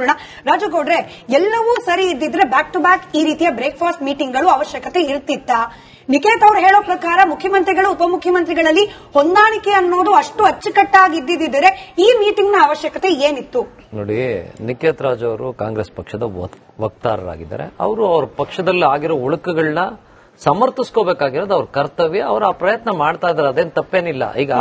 ನೋಡೋಣ. ರಾಜುಗೌಡ್ರೆ, ಎಲ್ಲವೂ ಸರಿ ಇದ್ದಿದ್ರೆ ಬ್ಯಾಕ್ ಟು ಬ್ಯಾಕ್ ಈ ರೀತಿಯ ಬ್ರೇಕ್ಫಾಸ್ಟ್ ಮೀಟಿಂಗ್ಗಳು ಅವಶ್ಯಕತೆ ಇರ್ತಿತ್ತ? ನಿಖೇತ್ ಅವರು ಹೇಳೋ ಪ್ರಕಾರ ಮುಖ್ಯಮಂತ್ರಿಗಳು ಉಪಮುಖ್ಯಮಂತ್ರಿಗಳಲ್ಲಿ ಹೊಂದಾಣಿಕೆ ಅನ್ನೋದು ಅಷ್ಟು ಅಚ್ಚುಕಟ್ಟಾಗಿದ್ದಿದ್ರೆ ಈ ಮೀಟಿಂಗ್ ನ ಅವಶ್ಯಕತೆ ಏನಿತ್ತು? ನೋಡಿ, ನಿಖೇತ್ ರಾಜ್ ಅವರು ಕಾಂಗ್ರೆಸ್ ಪಕ್ಷದ ವಕ್ತಾರರಾಗಿದ್ದಾರೆ. ಅವರು ಅವ್ರ ಪಕ್ಷದಲ್ಲಿ ಆಗಿರೋ ಉಳುಕುಗಳನ್ನ ಸಮರ್ಥಿಸ್ಕೋಬೇಕಾಗಿರೋದು ಅವ್ರ ಕರ್ತವ್ಯ. ಅವರು ಆ ಪ್ರಯತ್ನ ಮಾಡ್ತಾ ಇದಾರೆ, ಅದೇನ್ ತಪ್ಪೇನಿಲ್ಲ. ಈಗ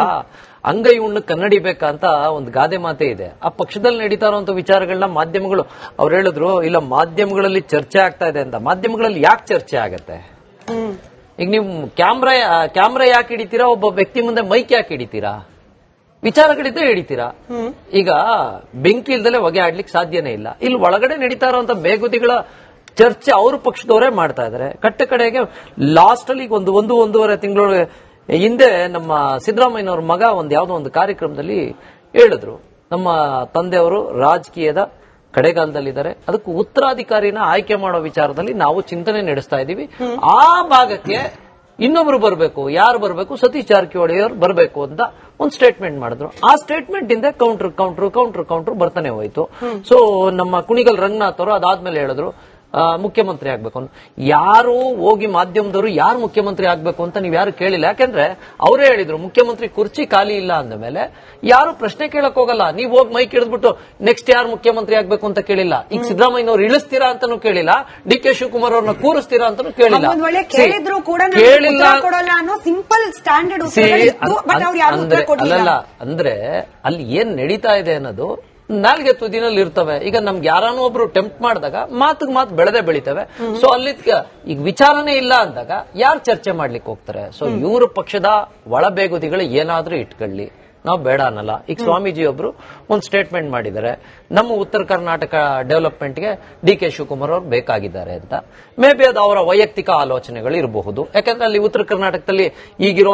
ಅಂಗೈ ಉಣ್ಣು ಕನ್ನಡಿಬೇಕಂತ ಒಂದು ಗಾದೆ ಮಾತೆ ಇದೆ. ಆ ಪಕ್ಷದಲ್ಲಿ ನಡೀತಾ ಇರುವಂತ ವಿಚಾರಗಳನ್ನ ಮಾಧ್ಯಮಗಳು ಅವ್ರು ಹೇಳಿದ್ರು, ಇಲ್ಲ ಮಾಧ್ಯಮಗಳಲ್ಲಿ ಚರ್ಚೆ ಆಗ್ತಾ ಇದೆ ಅಂತ. ಮಾಧ್ಯಮಗಳಲ್ಲಿ ಯಾಕೆ ಚರ್ಚೆ ಆಗತ್ತೆ? ಈಗ ನೀವು ಕ್ಯಾಮ್ರಾ ಯಾಕೆ ಹಿಡಿತೀರಾ? ಒಬ್ಬ ವ್ಯಕ್ತಿ ಮುಂದೆ ಮೈಕ್ ಯಾಕೆ ಹಿಡಿತೀರಾ? ವಿಚಾರಗಳಿದ್ರೆ ಹಿಡಿತೀರಾ. ಈಗ ಬೆಂಕಿ ಇಲ್ದಲೆ ಹೊಗೆ ಆಡ್ಲಿಕ್ಕೆ ಸಾಧ್ಯನೇ ಇಲ್ಲ. ಇಲ್ಲಿ ಒಳಗಡೆ ನಡೀತಾ ಇರುವಂತ ಬೇಗುದಿಗಳ ಚರ್ಚೆ ಅವ್ರ ಪಕ್ಷದವರೇ ಮಾಡ್ತಾ ಇದಾರೆ. ಕಡೆಗೆ ಲಾಸ್ಟ್ ಅಲ್ಲಿ ಈಗ ಒಂದೂವರೆ ತಿಂಗಳ ಹಿಂದೆ ನಮ್ಮ ಸಿದ್ದರಾಮಯ್ಯನವ್ರ ಮಗ ಯಾವ್ದೋ ಒಂದು ಕಾರ್ಯಕ್ರಮದಲ್ಲಿ ಹೇಳಿದ್ರು, ನಮ್ಮ ತಂದೆಯವರು ರಾಜಕೀಯದ ಕಡೆಗಾಲದಲ್ಲಿದ್ದಾರೆ, ಅದಕ್ಕೆ ಉತ್ತರಾಧಿಕಾರಿನ ಆಯ್ಕೆ ಮಾಡೋ ವಿಚಾರದಲ್ಲಿ ನಾವು ಚಿಂತನೆ ನಡೆಸ್ತಾ ಇದ್ದೀವಿ. ಆ ಭಾಗಕ್ಕೆ ಇನ್ನೊಬ್ರು ಬರಬೇಕು. ಯಾರು ಬರಬೇಕು? ಸತೀಶ್ ಜಾರಕಿಹೊಳಿ ಅವರು ಬರಬೇಕು ಅಂತ ಒಂದು ಸ್ಟೇಟ್ಮೆಂಟ್ ಮಾಡಿದ್ರು. ಆ ಸ್ಟೇಟ್ಮೆಂಟ್ ಇಂದ ಕೌಂಟರ್ ಬರ್ತಾನೆ ಹೋಯ್ತು. ಸೊ ನಮ್ಮ ಕುಣಿಗಲ್ ರಂಗನಾಥ್ ಅವರು ಅದಾದ್ಮೇಲೆ ಹೇಳಿದ್ರು ಮುಖ್ಯಮಂತ್ರಿ ಆಗ್ಬೇಕು ಅಂತ. ಯಾರು ಹೋಗಿ ಮಾಧ್ಯಮದವರು ಯಾರು ಮುಖ್ಯಮಂತ್ರಿ ಆಗ್ಬೇಕು ಅಂತ ನೀವು ಯಾರು ಕೇಳಿಲ್ಲ. ಯಾಕಂದ್ರೆ ಅವರೇ ಹೇಳಿದ್ರು ಮುಖ್ಯಮಂತ್ರಿ ಕುರ್ಚಿ ಖಾಲಿ ಇಲ್ಲ ಅಂದ ಮೇಲೆ ಯಾರು ಪ್ರಶ್ನೆ ಕೇಳಕ್ ಹೋಗಲ್ಲ. ನೀವು ಹೋಗಿ ಮೈಕ್ ಹಿಡಿದ್ಬಿಟ್ಟು ನೆಕ್ಸ್ಟ್ ಯಾರು ಮುಖ್ಯಮಂತ್ರಿ ಆಗ್ಬೇಕು ಅಂತ ಕೇಳಿಲ್ಲ. ಈಗ ಸಿದ್ದರಾಮಯ್ಯನವ್ರು ಇಳಿಸ್ತೀರಾ ಅಂತಾನು ಕೇಳಿಲ್ಲ, ಡಿ ಕೆ ಶಿವಕುಮಾರ್ ಅವ್ರನ್ನ ಕೂರಿಸ್ತೀರಾ ಅಂತಾನು ಕೇಳಿಲ್ಲ. ಅಲ್ಲಲ್ಲ, ಅಂದ್ರೆ ಅಲ್ಲಿ ಏನ್ ನಡೀತಾ ಇದೆ ಅನ್ನೋದು ನಾಲ್ಗೆ ತುದಿನಲ್ಲಿ ಇರ್ತವೆ. ಈಗ ನಮ್ಗೆ ಯಾರಾನೋ ಒಬ್ರು ಟೆಂಪ್ಟ್ ಮಾಡಿದಾಗ ಮಾತು ಬೆಳೆದೇ ಬೆಳಿತವೆ. ಸೊ ಅಲ್ಲಿ ಈಗ ವಿಚಾರನೇ ಇಲ್ಲ ಅಂದಾಗ ಯಾರು ಚರ್ಚೆ ಮಾಡ್ಲಿಕ್ಕೆ ಹೋಗ್ತಾರೆ? ಸೊ ಇವ್ರ ಪಕ್ಷದ ಒಳಬೇಗುದಿಗಳು ಏನಾದ್ರೂ ಇಟ್ಕೊಳ್ಳಿ, ನಾವು ಬೇಡ ಅನ್ನಲ್ಲ. ಈಗ ಸ್ವಾಮೀಜಿ ಒಬ್ರು ಒಂದು ಸ್ಟೇಟ್ಮೆಂಟ್ ಮಾಡಿದ್ದಾರೆ, ನಮ್ಮ ಉತ್ತರ ಕರ್ನಾಟಕ ಡೆವಲಪ್ಮೆಂಟ್ಗೆ ಡಿ ಕೆ ಶಿವಕುಮಾರ್ ಅವರು ಬೇಕಾಗಿದ್ದಾರೆ ಅಂತ. ಮೇ ಬಿ ಅದು ಅವರ ವೈಯಕ್ತಿಕ ಆಲೋಚನೆಗಳು ಇರಬಹುದು. ಯಾಕಂದ್ರೆ ಅಲ್ಲಿ ಉತ್ತರ ಕರ್ನಾಟಕದಲ್ಲಿ ಈಗ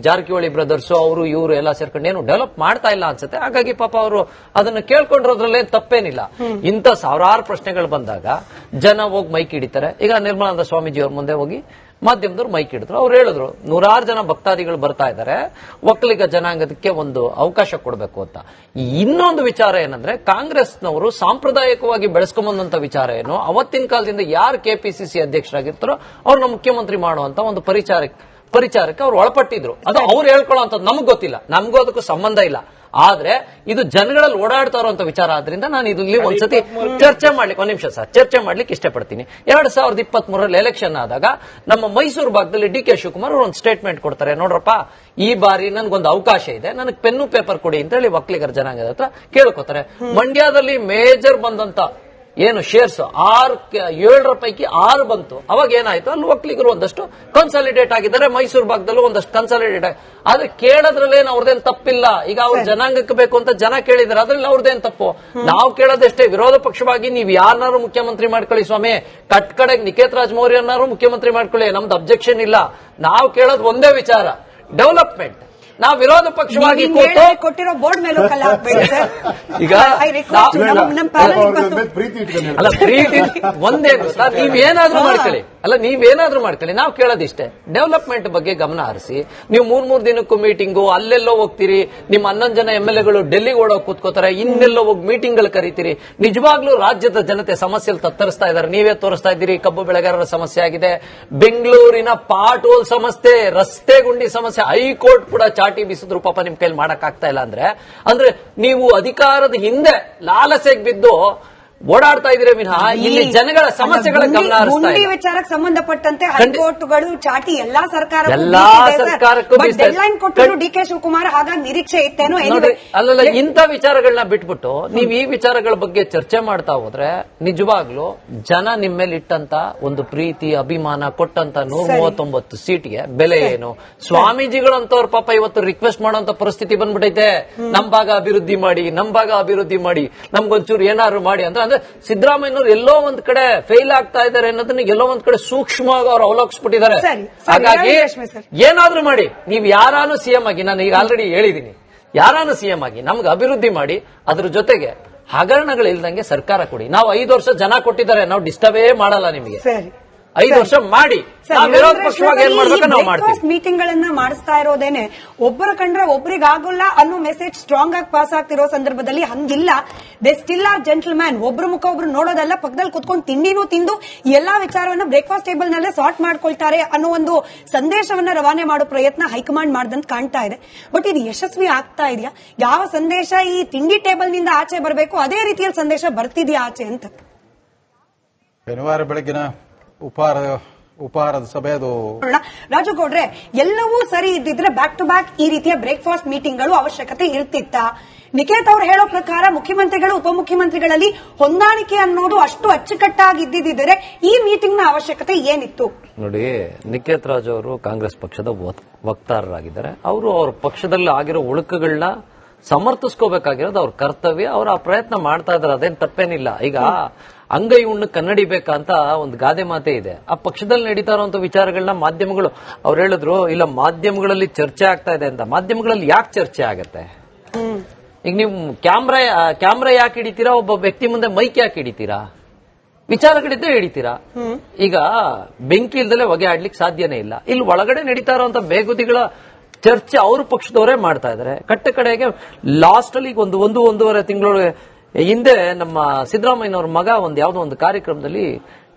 ಜಾರಕಿಹೊಳಿ ಬ್ರದರ್ಸ್ ಅವರು ಇವರು ಎಲ್ಲ ಸೇರ್ಕೊಂಡು ಏನು ಡೆವಲಪ್ ಮಾಡ್ತಾ ಇಲ್ಲ ಅನ್ಸುತ್ತೆ. ಹಾಗಾಗಿ ಪಾಪ ಅವರು ಅದನ್ನ ಕೇಳ್ಕೊಂಡಿರೋದ್ರಲ್ಲೇ ತಪ್ಪೇನಿಲ್ಲ. ಇಂಥ ಸಾವಿರಾರು ಪ್ರಶ್ನೆಗಳು ಬಂದಾಗ ಜನ ಹೋಗಿ ಮೈಕ್ ಹಿಡಿತಾರೆ. ಈಗ ನಿರ್ಮಲಾನಂದ ಸ್ವಾಮೀಜಿ ಅವ್ರ ಮುಂದೆ ಹೋಗಿ ಮಾಧ್ಯಮದವ್ರು ಮೈಕ್ ಹಿಡಿದ್ರು. ಅವ್ರು ಹೇಳಿದ್ರು 100 ಜನ ಭಕ್ತಾದಿಗಳು ಬರ್ತಾ ಇದ್ದಾರೆ, ಒಕ್ಕಲಿಗ ಜನಾಂಗದಕ್ಕೆ ಒಂದು ಅವಕಾಶ ಕೊಡಬೇಕು ಅಂತ. ಇನ್ನೊಂದು ವಿಚಾರ ಏನಂದ್ರೆ, ಕಾಂಗ್ರೆಸ್ನವರು ಸಾಂಪ್ರದಾಯಿಕವಾಗಿ ಬೆಳೆಸ್ಕೊಂಬಂದಂತ ವಿಚಾರ ಏನು, ಅವತ್ತಿನ ಕಾಲದಿಂದ ಯಾರು ಕೆಪಿಸಿಸಿ ಅಧ್ಯಕ್ಷರಾಗಿರ್ತಾರೋ ಅವ್ರನ್ನ ಮುಖ್ಯಮಂತ್ರಿ ಮಾಡುವಂತ ಒಂದು ಪರಿಚಾರಕ್ಕೆ ಅವ್ರು ಒಳಪಟ್ಟಿದ್ರು. ಅದು ಅವ್ರು ಹೇಳ್ಕೊಳ್ಳೋ ನಮಗ್ ಗೊತ್ತಿಲ್ಲ, ನಮಗೂ ಅದಕ್ಕೂ ಸಂಬಂಧ ಇಲ್ಲ. ಆದ್ರೆ ಇದು ಜನಗಳಲ್ಲಿ ಓಡಾಡ್ತಾ ಇರುವಂತ ವಿಚಾರ ಆದ್ರಿಂದ ನಾನು ಇಲ್ಲಿ ಒಂದ್ಸತಿ ಚರ್ಚೆ ಮಾಡ್ಲಿಕ್ಕೆ ಇಷ್ಟಪಡ್ತೀನಿ. 2023 ಎಲೆಕ್ಷನ್ ಆದಾಗ ನಮ್ಮ ಮೈಸೂರು ಭಾಗದಲ್ಲಿ ಡಿ ಕೆ ಶಿವಕುಮಾರ್ ಅವರು ಒಂದು ಸ್ಟೇಟ್ಮೆಂಟ್ ಕೊಡ್ತಾರೆ, ನೋಡ್ರಪ್ಪ ಈ ಬಾರಿ ನನ್ಗೊಂದು ಅವಕಾಶ ಇದೆ, ನನಗೆ ಪೆನ್ನು ಪೇಪರ್ ಕೊಡಿ ಅಂತ ಹೇಳಿ ಒಕ್ಕಲಿಗರ ಜನಾಂಗದ ಹತ್ರ ಕೇಳ್ಕೊತಾರೆ. ಮಂಡ್ಯದಲ್ಲಿ ಮೇಜರ್ ಬಂದಂತ ಏನು ಶೇರ್ಸ್ 7 ಪೈಕಿ 6 ಬಂತು. ಅವಾಗ ಏನಾಯ್ತು, ಅಲ್ಲಿ ಒಕ್ಕಲಿಗರು ಒಂದಷ್ಟು ಕನ್ಸಾಲಿಡೇಟ್ ಆಗಿದ್ದಾರೆ, ಮೈಸೂರು ಭಾಗದಲ್ಲೂ ಒಂದಷ್ಟು ಕನ್ಸಾಲಿಡೇಟ್ ಆದ್ರೆ ಕೇಳೋದ್ರಲ್ಲೇನು ಅವ್ರದ್ದೇನು ತಪ್ಪಿಲ್ಲ. ಈಗ ಅವ್ರ ಜನಾಂಗಕ್ಕೆ ಬೇಕು ಅಂತ ಜನ ಕೇಳಿದಾರೆ, ಅದ್ರಲ್ಲಿ ಅವ್ರದ್ದೇನು ತಪ್ಪು? ನಾವು ಕೇಳೋದಷ್ಟೇ, ವಿರೋಧ ಪಕ್ಷವಾಗಿ ನೀವು ಯಾರನ್ನಾರು ಮುಖ್ಯಮಂತ್ರಿ ಮಾಡ್ಕೊಳ್ಳಿ ಸ್ವಾಮಿ, ಕಡೆಗೆ ನಿಖೇತ್ ರಾಜ್ ಮೌರ್ಯನಾರು ಮುಖ್ಯಮಂತ್ರಿ ಮಾಡ್ಕೊಳ್ಳಿ, ನಮ್ದು ಅಬ್ಜೆಕ್ಷನ್ ಇಲ್ಲ. ನಾವು ಕೇಳೋದು ಒಂದೇ ವಿಚಾರ, ಡೆವಲಪ್ಮೆಂಟ್. ನಾವು ವಿರೋಧ ಪಕ್ಷವಾಗಿ ಕೊಟ್ಟಿರೋ ಬೋರ್ಡ್ ಮೇಲೆ ಈಗ ಅಲ್ಲ, ಪ್ರೀತಿ ಒಂದೇ ಗೊತ್ತಾ, ನೀವೇನಾದ್ರೂ ಮಾಡ್ಕೊಳ್ಳಿ, ನಾವು ಕೇಳೋದಿಷ್ಟೇ, ಡೆವಲಪ್ಮೆಂಟ್ ಬಗ್ಗೆ ಗಮನ ಹರಿಸಿ. ನೀವು 3 ದಿನಕ್ಕೂ ಮೀಟಿಂಗು, ಅಲ್ಲೆಲ್ಲೋ ಹೋಗ್ತೀರಿ, ನಿಮ್ಮ 11 ಜನ MLAಗಳು ಡೆಲ್ಲಿಗೆ ಓಡೋಗಿ ಕೂತ್ಕೋತಾರೆ, ಇನ್ನೆಲ್ಲೋ ಹೋಗಿ ಮೀಟಿಂಗ್ ಗಳು ಕರೀತೀರಿ. ನಿಜವಾಗ್ಲೂ ರಾಜ್ಯದ ಜನತೆ ಸಮಸ್ಯೆಯಲ್ಲಿ ತತ್ತರಿಸ್ತಾ ಇದ್ದಾರೆ, ನೀವೇ ತೋರಿಸ್ತಾ ಇದ್ದೀರಿ. ಕಬ್ಬು ಬೆಳೆಗಾರರ ಸಮಸ್ಯೆ ಆಗಿದೆ, ಬೆಂಗಳೂರಿನ ಪಾಟೋಲ್ ಸಮಸ್ಯೆ, ರಸ್ತೆ ಗುಂಡಿ ಸಮಸ್ಯೆ, ಹೈಕೋರ್ಟ್ ಕೂಡ ಚಾಟಿ ಬೀಸಿದ್ರು ಪಾಪ ನಿಮ್ ಕೈಲಿ ಮಾಡಕ್ ಆಗ್ತಾ ಇಲ್ಲ. ಅಂದ್ರೆ ನೀವು ಅಧಿಕಾರದ ಹಿಂದೆ ಲಾಲಸೆಗೆ ಬಿದ್ದು ಓಡಾಡ್ತಾ ಇದ್ರೆ ವಿನಃ ಇಲ್ಲಿ ಜನಗಳ ಸಮಸ್ಯೆಗಳ ಗಮನ ಹರಿಸ್ತಾ ಇಲ್ಲ. ವಿಚಾರಕ್ಕೆ ಸಂಬಂಧಪಟ್ಟಂತೆ ಹೈಕೋರ್ಟ್ಗಳು ಚಾಟಿ ಎಲ್ಲಾ ಸರ್ಕಾರಕ್ಕೂ ಕೊಟ್ಟರು ಡಿ ಕೆ ಶಿವಕುಮಾರ್, ಹಾಗಾಗಿ ನಿರೀಕ್ಷೆ ಇತ್ತೇನೋ. ಅಲ್ಲಲ್ಲ, ಇಂಥ ವಿಚಾರಗಳನ್ನ ಬಿಟ್ಬಿಟ್ಟು ನೀವು ಈ ವಿಚಾರಗಳ ಬಗ್ಗೆ ಚರ್ಚೆ ಮಾಡ್ತಾ ಹೋದ್ರೆ ನಿಜವಾಗ್ಲೂ ಜನ ನಿಮ್ಮ ಮೇಲೆ ಇಟ್ಟಂತ ಒಂದು ಪ್ರೀತಿ ಅಭಿಮಾನ ಕೊಟ್ಟಂತ 139 ಸೀಟ್ಗೆ ಬೆಲೆ ಏನು? ಸ್ವಾಮೀಜಿಗಳಂತವ್ರ ಪಾಪ ಇವತ್ತು ರಿಕ್ವೆಸ್ಟ್ ಮಾಡುವಂತ ಪರಿಸ್ಥಿತಿ ಬಂದ್ಬಿಟ್ಟೈತೆ, ನಮ್ ಭಾಗ ಅಭಿವೃದ್ಧಿ ಮಾಡಿ, ನಮ್ಗೊಂಚೂರು ಏನಾದ್ರು ಮಾಡಿ ಅಂದ್ರೆ ಸಿದ್ದರಾಮಯ್ಯನವರು ಎಲ್ಲೋ ಒಂದ್ ಕಡೆ ಫೇಲ್ ಆಗ್ತಾ ಇದ್ದಾರೆ ಅನ್ನೋದನ್ನ ಎಲ್ಲೋ ಒಂದ್ ಕಡೆ ಸೂಕ್ಷ್ಮವಾಗಿ ಅವ್ರು ಅವಲೋಕಿಸ್ಬಿಟ್ಟಿದ್ದಾರೆ. ಹಾಗಾಗಿ ಏನಾದ್ರೂ ಮಾಡಿ, ನೀವು ಯಾರಾನು ಸಿಎಂ ಆಗಿ, ನಾನು ಈಗ ಆಲ್ರೆಡಿ ಹೇಳಿದೀನಿ, ಯಾರಾನು ಸಿಎಂ ಆಗಿ ನಮ್ಗೆ ಅಭಿವೃದ್ಧಿ ಮಾಡಿ, ಅದ್ರ ಜೊತೆಗೆ ಹಗರಣಗಳು ಇಲ್ದಂಗೆ ಸರ್ಕಾರ ಕೊಡಿ. ನಾವು 5 ವರ್ಷ ಜನ ಕೊಟ್ಟಿದ್ದಾರೆ, ನಾವು ಡಿಸ್ಟರ್ಬೇ ಮಾಡಲ್ಲ ನಿಮಗೆ. 5 ವರ್ಷ ಮಾಡಿ, ನಾವು ವಿರೋಧ ಪಕ್ಷವಾಗಿ ಏನ್ ಮಾಡ್ಬೇಕು ನಾವು ಮಾಡ್ತೀವಿ. ಮೀಟಿಂಗ್ ಗಳನ್ನ ಮಾಡಿಸ್ತಾ ಇರೋದೇನೆ ಒಬ್ಬರು ಕಂಡ್ರೆ ಒಬ್ರಿಗಾಗಲ್ಲ ಅನ್ನೋ ಮೆಸೇಜ್ ಸ್ಟ್ರಾಂಗ್ ಆಗಿ ಪಾಸ್ ಆಗ್ತಿರೋ ಸಂದರ್ಭದಲ್ಲಿ ಹಂಗಿಲ್ಲ. They still are gentleman. ಒಬ್ರು ಮುಖ ಒಬ್ರು ನೋಡೋದಲ್ಲ, ಪಕ್ಕದಲ್ಲಿ ಕುತ್ಕೊಂಡು ತಿಂಡಿನೂ ತಿಂದು ಎಲ್ಲಾ ವಿಚಾರವನ್ನ ಬ್ರೇಕ್ಫಾಸ್ಟ್ ಟೇಬಲ್ ನಲ್ಲೇ ಸಾರ್ಟ್ ಮಾಡ್ಕೊಳ್ತಾರೆ ಅನ್ನೋ ಒಂದು ಸಂದೇಶವನ್ನ ರವಾನೆ ಮಾಡೋ ಪ್ರಯತ್ನ ಹೈಕಮಾಂಡ್ ಮಾಡ್ದಂತ ಕಾಣ್ತಾ ಇದೆ. ಬಟ್ ಇದು ಯಶಸ್ವಿ ಆಗ್ತಾ ಇದೆಯಾ? ಯಾವ ಸಂದೇಶ ಈ ತಿಂಡಿ ಟೇಬಲ್ ನಿಂದ ಆಚೆ ಬರಬೇಕು ಅದೇ ರೀತಿಯಲ್ಲಿ ಸಂದೇಶ ಬರ್ತಿದ್ಯಾ ಆಚೆ ಅಂತ? ಶನಿವಾರ ಬೆಳಗಿನ ಉಪಹಾರದ ಸಭೆ ಅದು. ರಾಜುಗೌಡ್ರೆ, ಎಲ್ಲವೂ ಸರಿ ಇದ್ದಿದ್ರೆ ಬ್ಯಾಕ್ ಟು ಬ್ಯಾಕ್ ಈ ರೀತಿಯ ಬ್ರೇಕ್ಫಾಸ್ಟ್ ಮೀಟಿಂಗ್ ಗಳು ಅವಶ್ಯಕತೆ ಇರ್ತಿತ್ತ? ನಿಖೇತ್ ಅವ್ರು ಹೇಳೋ ಪ್ರಕಾರ ಮುಖ್ಯಮಂತ್ರಿಗಳು ಉಪಮುಖ್ಯಮಂತ್ರಿಗಳಲ್ಲಿ ಹೊಂದಾಣಿಕೆ ಅನ್ನೋದು ಅಷ್ಟು ಅಚ್ಚುಕಟ್ಟಾಗಿ ಇದ್ದಿದ್ದರೆ ಈ ಮೀಟಿಂಗ್ ನ ಅವಶ್ಯಕತೆ ಏನಿತ್ತು? ನೋಡಿ, ನಿಖೇತ್ ರಾಜ್ ಅವರು ಕಾಂಗ್ರೆಸ್ ಪಕ್ಷದ ವಕ್ತಾರರಾಗಿದ್ದಾರೆ. ಅವರು ಅವ್ರ ಪಕ್ಷದಲ್ಲಿ ಆಗಿರೋ ಉಳುಕುಗಳನ್ನ ಸಮರ್ಥಿಸ್ಕೋಬೇಕಾಗಿರೋದು ಅವ್ರ ಕರ್ತವ್ಯ. ಅವರು ಆ ಪ್ರಯತ್ನ ಮಾಡ್ತಾ ಇದಾರೆ, ಅದೇನ್ ತಪ್ಪೇನಿಲ್ಲ. ಈಗ ಅಂಗೈ ಉಣ್ಣು ಕನ್ನಡಿಬೇಕಂತ ಒಂದು ಗಾದೆ ಮಾತೆ ಇದೆ. ಆ ಪಕ್ಷದಲ್ಲಿ ನಡೀತಾ ಇರುವಂತ ವಿಚಾರಗಳನ್ನ ಮಾಧ್ಯಮಗಳು ಅವ್ರು ಹೇಳಿದ್ರು, ಇಲ್ಲ ಮಾಧ್ಯಮಗಳಲ್ಲಿ ಚರ್ಚೆ ಆಗ್ತಾ ಇದೆ ಅಂತ. ಮಾಧ್ಯಮಗಳಲ್ಲಿ ಯಾಕೆ ಚರ್ಚೆ ಆಗತ್ತೆ? ಈಗ ನೀವು ಕ್ಯಾಮ್ರಾ ಯಾಕೆ ಹಿಡಿತೀರಾ? ಒಬ್ಬ ವ್ಯಕ್ತಿ ಮುಂದೆ ಮೈಕ್ ಯಾಕೆ ಹಿಡಿತೀರಾ? ವಿಚಾರಗಳಿದ್ದೇ ಹಿಡಿತೀರಾ? ಈಗ ಬೆಂಕಿ ಇಲ್ದಲೆ ಹೊಗೆ ಆಡ್ಲಿಕ್ಕೆ ಸಾಧ್ಯನೇ ಇಲ್ಲ. ಇಲ್ಲಿ ಒಳಗಡೆ ನಡೀತಾ ಇರುವಂತ ಬೇಗುದಿಗಳ ಚರ್ಚೆ ಅವ್ರ ಪಕ್ಷದವರೇ ಮಾಡ್ತಾ ಇದಾರೆ. ಕಟ್ಟ ಕಡೆಗೆ ಲಾಸ್ಟ್ ಅಲ್ಲಿ ಈಗ ಒಂದೂವರೆ ತಿಂಗಳು ಹಿಂದೆ ನಮ್ಮ ಸಿದ್ದರಾಮಯ್ಯನವ್ರ ಮಗ ಯಾವ್ದೋ ಒಂದು ಕಾರ್ಯಕ್ರಮದಲ್ಲಿ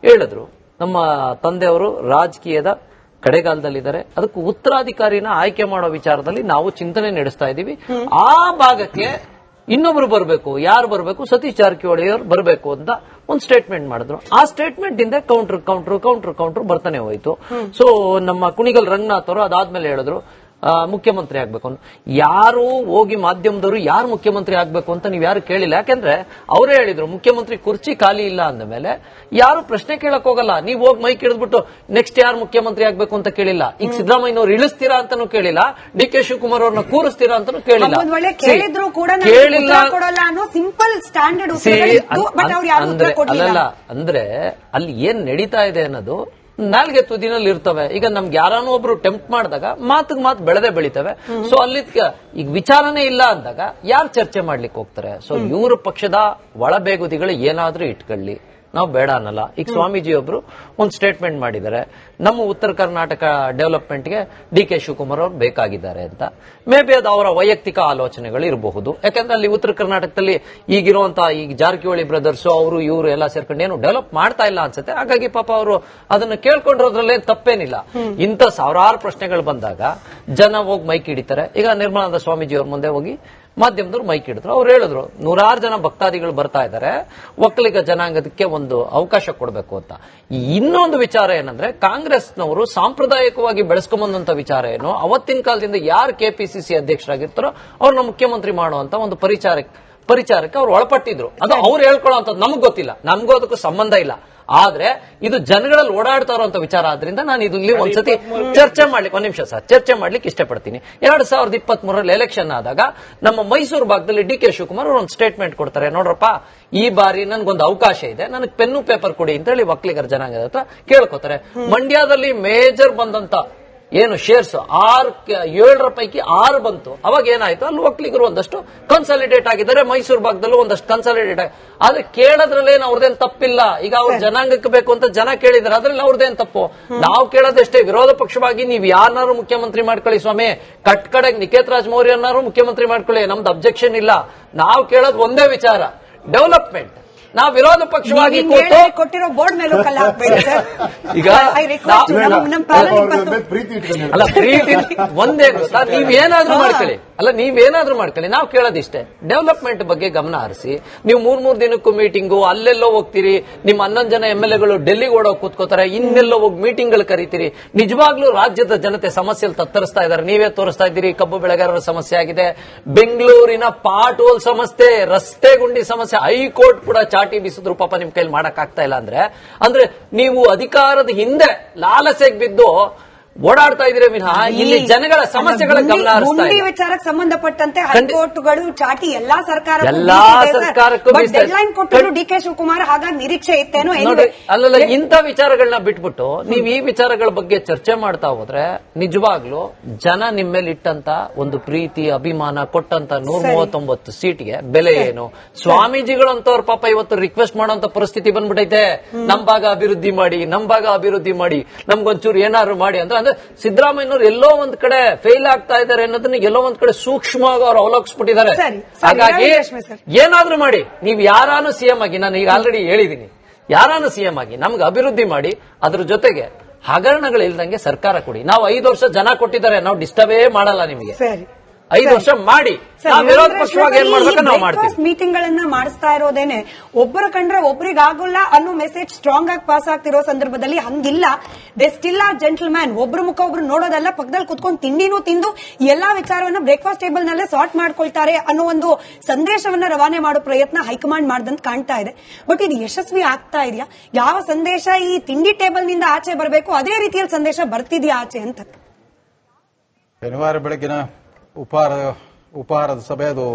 ಹೇಳಿದ್ರು, ನಮ್ಮ ತಂದೆಯವರು ರಾಜಕೀಯದ ಕಡೆಗಾಲದಲ್ಲಿದ್ದಾರೆ, ಅದಕ್ಕೆ ಉತ್ತರಾಧಿಕಾರಿನ ಆಯ್ಕೆ ಮಾಡೋ ವಿಚಾರದಲ್ಲಿ ನಾವು ಚಿಂತನೆ ನಡೆಸ್ತಾ ಇದ್ದೀವಿ. ಆ ಭಾಗಕ್ಕೆ ಇನ್ನೊಬ್ರು ಬರಬೇಕು. ಯಾರು ಬರಬೇಕು? ಸತೀಶ್ ಜಾರಕಿಹೊಳಿ ಅವರು ಬರಬೇಕು ಅಂತ ಒಂದು ಸ್ಟೇಟ್ಮೆಂಟ್ ಮಾಡಿದ್ರು. ಆ ಸ್ಟೇಟ್ಮೆಂಟ್ ಇಂದ ಕೌಂಟರ್ ಬರ್ತಾನೆ ಹೋಯ್ತು. ಸೊ ನಮ್ಮ ಕುಣಿಗಲ್ ರಂಗನಾಥ್ ಅವರು ಅದಾದ್ಮೇಲೆ ಹೇಳಿದ್ರು ಮುಖ್ಯಮಂತ್ರಿ ಆಗ್ಬೇಕು ಅಂತ. ಯಾರು ಹೋಗಿ ಮಾಧ್ಯಮದವರು ಯಾರು ಮುಖ್ಯಮಂತ್ರಿ ಆಗ್ಬೇಕು ಅಂತ ನೀವು ಯಾರು ಕೇಳಿಲ್ಲ. ಯಾಕೆಂದ್ರೆ ಅವರೇ ಹೇಳಿದ್ರು ಮುಖ್ಯಮಂತ್ರಿ ಕುರ್ಚಿ ಖಾಲಿ ಇಲ್ಲ ಅಂದ ಮೇಲೆ ಯಾರು ಪ್ರಶ್ನೆ ಕೇಳಕ್ ಹೋಗಲ್ಲ. ನೀವು ಹೋಗಿ ಮೈಕ್ ಹಿಡಿದ್ಬಿಟ್ಟು ನೆಕ್ಸ್ಟ್ ಯಾರು ಮುಖ್ಯಮಂತ್ರಿ ಆಗ್ಬೇಕು ಅಂತ ಕೇಳಿಲ್ಲ. ಈಗ ಸಿದ್ದರಾಮಯ್ಯನವ್ರು ಇಳಿಸ್ತೀರಾ ಅಂತಾನು ಕೇಳಿಲ್ಲ, ಡಿ ಕೆ ಶಿವಕುಮಾರ್ ಅವ್ರನ್ನ ಕೂರಿಸ್ತೀರಾ ಅಂತಾನು ಕೇಳಿಲ್ಲ. ಅಲ್ಲಲ್ಲ, ಅಂದ್ರೆ ಅಲ್ಲಿ ಏನ್ ನಡೀತಾ ಇದೆ ಅನ್ನೋದು ನಾಲ್ಗೆ ತುದಿನಲ್ಲಿ ಇರ್ತವೆ. ಈಗ ನಮ್ಗೆ ಯಾರಾನೋ ಒಬ್ರು ಟೆಂಪ್ಟ್ ಮಾಡಿದಾಗ ಮಾತಿಗೆ ಮಾತು ಬೆಳೆದೇ ಬೆಳಿತವೆ. ಸೊ ಅಲ್ಲಿ ಈಗ ವಿಚಾರನೇ ಇಲ್ಲ ಅಂದಾಗ ಯಾರು ಚರ್ಚೆ ಮಾಡ್ಲಿಕ್ಕೆ ಹೋಗ್ತಾರೆ? ಸೊ ಇವ್ರ ಪಕ್ಷದ ಒಳಬೇಗುದಿಗಳು ಏನಾದ್ರೂ ಇಟ್ಕೊಳ್ಳಿ, ನಾವು ಬೇಡ ಅನ್ನಲ್ಲ. ಈಗ ಸ್ವಾಮೀಜಿ ಒಬ್ರು ಒಂದು ಸ್ಟೇಟ್ಮೆಂಟ್ ಮಾಡಿದ್ದಾರೆ, ನಮ್ಮ ಉತ್ತರ ಕರ್ನಾಟಕ ಡೆವಲಪ್ಮೆಂಟ್ಗೆ ಡಿ ಕೆ ಶಿವಕುಮಾರ್ ಅವರು ಬೇಕಾಗಿದ್ದಾರೆ ಅಂತ. ಮೇ ಬಿ ಅದು ಅವರ ವೈಯಕ್ತಿಕ ಆಲೋಚನೆಗಳು ಇರಬಹುದು. ಯಾಕಂದ್ರೆ ಅಲ್ಲಿ ಉತ್ತರ ಕರ್ನಾಟಕದಲ್ಲಿ ಈಗ ಜಾರಕಿಹೊಳಿ ಬ್ರದರ್ಸ್ ಅವರು ಇವರು ಎಲ್ಲ ಸೇರ್ಕೊಂಡು ಏನು ಡೆವಲಪ್ ಮಾಡ್ತಾ ಇಲ್ಲ ಅನ್ಸುತ್ತೆ. ಹಾಗಾಗಿ ಪಾಪ ಅವರು ಅದನ್ನ ಕೇಳ್ಕೊಂಡಿರೋದ್ರಲ್ಲೇ ತಪ್ಪೇನಿಲ್ಲ. ಇಂಥ ಸಾವಿರಾರು ಪ್ರಶ್ನೆಗಳು ಬಂದಾಗ ಜನ ಹೋಗಿ ಮೈಕ್ ಹಿಡಿತಾರೆ. ಈಗ ನಿರ್ಮಲಾನಂದ ಸ್ವಾಮೀಜಿ ಅವ್ರ ಮುಂದೆ ಹೋಗಿ ಮಾಧ್ಯಮದವ್ರು ಮೈಕ್ ಹಿಡಿದ್ರು. ಅವ್ರು ಹೇಳಿದ್ರು 100 ಜನ ಭಕ್ತಾದಿಗಳು ಬರ್ತಾ ಇದ್ದಾರೆ, ಒಕ್ಕಲಿಗ ಜನಾಂಗದಕ್ಕೆ ಒಂದು ಅವಕಾಶ ಕೊಡಬೇಕು ಅಂತ. ಇನ್ನೊಂದು ವಿಚಾರ ಏನಂದ್ರೆ, ಕಾಂಗ್ರೆಸ್ನವರು ಸಾಂಪ್ರದಾಯಿಕವಾಗಿ ಬೆಳೆಸ್ಕೊಂಬಂದಂತ ವಿಚಾರ ಏನು, ಅವತ್ತಿನ ಕಾಲದಿಂದ ಯಾರು ಕೆಪಿಸಿಸಿ ಅಧ್ಯಕ್ಷರಾಗಿರ್ತಾರೋ ಅವ್ರನ್ನ ಮುಖ್ಯಮಂತ್ರಿ ಮಾಡುವಂತ ಒಂದು ಪರಿಚಾರಕ್ಕೆ ಅವ್ರು ಒಳಪಟ್ಟಿದ್ರು. ಅದು ಅವ್ರು ಹೇಳ್ಕೊಳ್ಳೋ ನಮಗ್ ಗೊತ್ತಿಲ್ಲ, ನಮಗೂ ಅದಕ್ಕೂ ಸಂಬಂಧ ಇಲ್ಲ. ಆದ್ರೆ ಇದು ಜನಗಳಲ್ಲಿ ಓಡಾಡ್ತಾ ಇರುವಂತ ವಿಚಾರ ಆದ್ರಿಂದ ನಾನು ಇಲ್ಲಿ ಒಂದ್ಸತಿ ಚರ್ಚೆ ಮಾಡ್ಲಿಕ್ಕೆ ಇಷ್ಟಪಡ್ತೀನಿ. 2023 ಎಲೆಕ್ಷನ್ ಆದಾಗ ನಮ್ಮ ಮೈಸೂರು ಭಾಗದಲ್ಲಿ ಡಿ ಕೆ ಶಿವಕುಮಾರ್ ಅವರು ಒಂದು ಸ್ಟೇಟ್ಮೆಂಟ್ ಕೊಡ್ತಾರೆ, ನೋಡ್ರಪ್ಪ ಈ ಬಾರಿ ನನ್ಗೊಂದು ಅವಕಾಶ ಇದೆ, ನನಗೆ ಪೆನ್ನು ಪೇಪರ್ ಕೊಡಿ ಅಂತ ಹೇಳಿ ಒಕ್ಕಲಿಗರ ಜನಾಂಗದ ಹತ್ರ ಕೇಳ್ಕೊತಾರೆ. ಮಂಡ್ಯದಲ್ಲಿ ಮೇಜರ್ ಬಂದಂತ ಏನು ಶೇರ್ಸ್ 7 ಪೈಕಿ 6 ಬಂತು. ಅವಾಗ ಏನಾಯ್ತು, ಅಲ್ಲಿ ಒಕ್ಕಲಿಗರು ಒಂದಷ್ಟು ಕನ್ಸಾಲಿಡೇಟ್ ಆಗಿದ್ದಾರೆ, ಮೈಸೂರು ಭಾಗದಲ್ಲೂ ಒಂದಷ್ಟು ಕನ್ಸಾಲಿಡೇಟ್ ಆಗಿ. ಆದ್ರೆ ಕೇಳೋದ್ರಲ್ಲೇನು ಅವ್ರದೇನ್ ತಪ್ಪಿಲ್ಲ. ಈಗ ಅವ್ರ ಜನಾಂಗಕ್ಕೆ ಬೇಕು ಅಂತ ಜನ ಕೇಳಿದ್ರೆ ಅದ್ರಲ್ಲಿ ಅವ್ರದೇನ್ ತಪ್ಪು? ನಾವು ಕೇಳೋದಷ್ಟೇ, ವಿರೋಧ ಪಕ್ಷವಾಗಿ ನೀವ್ ಯಾರನ್ನಾರು ಮುಖ್ಯಮಂತ್ರಿ ಮಾಡ್ಕೊಳ್ಳಿ ಸ್ವಾಮಿ, ಕಡೆಗೆ ನಿಖೇತ್ ರಾಜ್ ಮೌರ್ಯನಾರು ಮುಖ್ಯಮಂತ್ರಿ ಮಾಡ್ಕೊಳ್ಳಿ, ನಮ್ದು ಅಬ್ಜೆಕ್ಷನ್ ಇಲ್ಲ. ನಾವು ಕೇಳೋದು ಒಂದೇ ವಿಚಾರ, ಡೆವಲಪ್ಮೆಂಟ್. ನಾವು ವಿರೋಧ ಪಕ್ಷವಾಗಿ ಕೊಟ್ಟಿರೋ ಬೋರ್ಡ್ ಮೇಲೆ ಈಗ ಅಲ್ಲ, ಪ್ರೀತಿ ಒಂದೇ ಗೊತ್ತಾ, ನೀವೇನಾದ್ರೂ ಮಾಡ್ಕೊಳ್ಳಿ, ನಾವು ಕೇಳೋದಿಷ್ಟೇ, ಡೆವಲಪ್ಮೆಂಟ್ ಬಗ್ಗೆ ಗಮನ ಹರಿಸಿ. ನೀವು 3 ದಿನಕ್ಕೂ ಮೀಟಿಂಗು, ಅಲ್ಲೆಲ್ಲೋ ಹೋಗ್ತೀರಿ, ನಿಮ್ಮ 11 ಜನ MLAಗಳು ಡೆಲ್ಲಿಗೆ ಓಡೋಗಿ ಕೂತ್ಕೋತಾರೆ, ಇನ್ನೆಲ್ಲೋ ಹೋಗಿ ಮೀಟಿಂಗ್ ಗಳು ಕರೀತೀರಿ. ನಿಜವಾಗ್ಲೂ ರಾಜ್ಯದ ಜನತೆ ಸಮಸ್ಯೆಯಲ್ಲಿ ತತ್ತರಿಸ್ತಾ ಇದ್ದಾರೆ, ನೀವೇ ತೋರಿಸ್ತಾ ಇದ್ದೀರಿ. ಕಬ್ಬು ಬೆಳೆಗಾರರ ಸಮಸ್ಯೆ ಆಗಿದೆ, ಬೆಂಗಳೂರಿನ ಪಾಟ್ ಹೋಲ್ ಸಮಸ್ಯೆ, ರಸ್ತೆ ಗುಂಡಿ ಸಮಸ್ಯೆ, ಹೈಕೋರ್ಟ್ ಕೂಡ ಚಾಟಿ ಬೀಸಿದ್ರು ಪಾಪ ನಿಮ್ ಕೈಲಿ ಮಾಡಕ್ ಆಗ್ತಾ ಇಲ್ಲ. ಅಂದ್ರೆ ನೀವು ಅಧಿಕಾರದ ಹಿಂದೆ ಲಾಲಸೆಗೆ ಬಿದ್ದು ಓಡಾಡ್ತಾ ಇದ್ರೆ ವಿನಃ ಇಲ್ಲಿ ಜನಗಳ ಸಮಸ್ಯೆಗಳ ಗಮನ ಹರಿಸ್ತಾ ಗುಂಡಿ ಇಲ್ಲ. ವಿಚಾರಕ್ಕೆ ಸಂಬಂಧಪಟ್ಟಂತೆ ಹೈಕೋರ್ಟ್ಗಳು ಚಾಟಿ ಎಲ್ಲಾ ಎಲ್ಲಾ ಸರ್ಕಾರಕ್ಕೂ ಬೀಸಿದೆ. ಡೆಡ್ಲೈನ್ ಕೊಟ್ಟರು ಡಿ ಕೆ ಶಿವಕುಮಾರ್, ಹಾಗಾಗಿ ನಿರೀಕ್ಷೆ ಇತ್ತೇನೋ. ನೋಡಿ, ಅಲ್ಲಲ್ಲ, ಇಂಥ ವಿಚಾರಗಳನ್ನ ಬಿಟ್ಬಿಟ್ಟು ನೀವು ಈ ವಿಚಾರಗಳ ಬಗ್ಗೆ ಚರ್ಚೆ ಮಾಡ್ತಾ ಹೋದ್ರೆ ನಿಜವಾಗ್ಲೂ ಜನ ನಿಮ್ಮ ಮೇಲೆ ಇಟ್ಟಂತ ಒಂದು ಪ್ರೀತಿ ಅಭಿಮಾನ ಕೊಟ್ಟಂತ 139 ಸೀಟ್ಗೆ ಬೆಲೆ ಏನು? ಸ್ವಾಮೀಜಿಗಳು ಅಂತವ್ರ ಪಾಪ ಇವತ್ತು ರಿಕ್ವೆಸ್ಟ್ ಮಾಡೋಂತ ಪರಿಸ್ಥಿತಿ ಬಂದ್ಬಿಟ್ಟೈತೆ. ನಮ್ ಭಾಗ ಅಭಿವೃದ್ಧಿ ಮಾಡಿ, ನಮ್ ಭಾಗ ಅಭಿವೃದ್ಧಿ ಮಾಡಿ, ನಮ್ಗೊಂಚೂರು ಏನಾದ್ರು ಮಾಡಿ ಅಂದ್ರೆ ಸಿದ್ದರಾಮಯ್ಯನವರು ಎಲ್ಲೋ ಒಂದ್ ಕಡೆ ಫೇಲ್ ಆಗ್ತಾ ಇದ್ದಾರೆ ಅನ್ನೋದನ್ನ ಎಲ್ಲೋ ಒಂದ್ ಕಡೆ ಸೂಕ್ಷ್ಮವಾಗಿ ಅವ್ರು ಅವಲೋಕಿಸ್ಬಿಟ್ಟಿದ್ದಾರೆ. ಹಾಗಾಗಿ ಏನಾದ್ರೂ ಮಾಡಿ, ನೀವು ಯಾರಾನು ಸಿಎಂ ಆಗಿ, ನಾನು ಈಗ ಆಲ್ರೆಡಿ ಹೇಳಿದೀನಿ, ಯಾರಾನು ಸಿಎಂ ಆಗಿ ನಮ್ಗೆ ಅಭಿವೃದ್ಧಿ ಮಾಡಿ, ಅದ್ರ ಜೊತೆಗೆ ಹಗರಣಗಳು ಇಲ್ದಂಗೆ ಸರ್ಕಾರ ಕೊಡಿ. ನಾವು 5 ವರ್ಷ ಜನ ಕೊಟ್ಟಿದ್ದಾರೆ, ನಾವು ಡಿಸ್ಟರ್ಬೇ ಮಾಡಲ್ಲ ನಿಮಗೆ. 5 ವರ್ಷ ಮಾಡಿ, ನಾವು ವಿರೋಧ ಪಕ್ಷವಾಗಿ ಏನ್ ಮಾಡ್ಬೇಕು ನಾವು ಮಾಡ್ತೀವಿ. ಮೀಟಿಂಗ್ ಗಳನ್ನ ಮಾಡಿಸ್ತಾ ಇರೋದೇನೆ ಒಬ್ಬರು ಕಂಡ್ರೆ ಒಬ್ರಿಗಾಗಲ್ಲ ಅನ್ನೋ ಮೆಸೇಜ್ ಸ್ಟ್ರಾಂಗ್ ಆಗಿ ಪಾಸ್ ಆಗ್ತಿರೋ ಸಂದರ್ಭದಲ್ಲಿ ಹಂಗಿಲ್ಲ. They still are gentleman. ಒಬ್ರು ಮುಖ ಒಬ್ರು ನೋಡೋದಲ್ಲ, ಪಕ್ಕದಲ್ಲಿ ಕುತ್ಕೊಂಡು ತಿಂಡಿನೂ ತಿಂದು ಎಲ್ಲಾ ವಿಚಾರವನ್ನ ಬ್ರೇಕ್ಫಾಸ್ಟ್ ಟೇಬಲ್ ನಲ್ಲೇ ಸಾರ್ಟ್ ಮಾಡ್ಕೊಳ್ತಾರೆ ಅನ್ನೋ ಒಂದು ಸಂದೇಶವನ್ನ ರವಾನೆ ಮಾಡೋ ಪ್ರಯತ್ನ ಹೈಕಮಾಂಡ್ ಮಾಡ್ದಂತ ಕಾಣ್ತಾ ಇದೆ. ಬಟ್ ಇದು ಯಶಸ್ವಿ ಆಗ್ತಾ ಇದೆಯಾ? ಯಾವ ಸಂದೇಶ ಈ ತಿಂಡಿ ಟೇಬಲ್ ನಿಂದ ಆಚೆ ಬರಬೇಕು ಅದೇ ರೀತಿಯಲ್ಲಿ ಸಂದೇಶ ಬರ್ತಿದ್ಯಾ ಆಚೆ ಅಂತ? ಶನಿವಾರ ಬೆಳಗಿನ ಉಪಹಾರದ ಸಭೆ ಅದು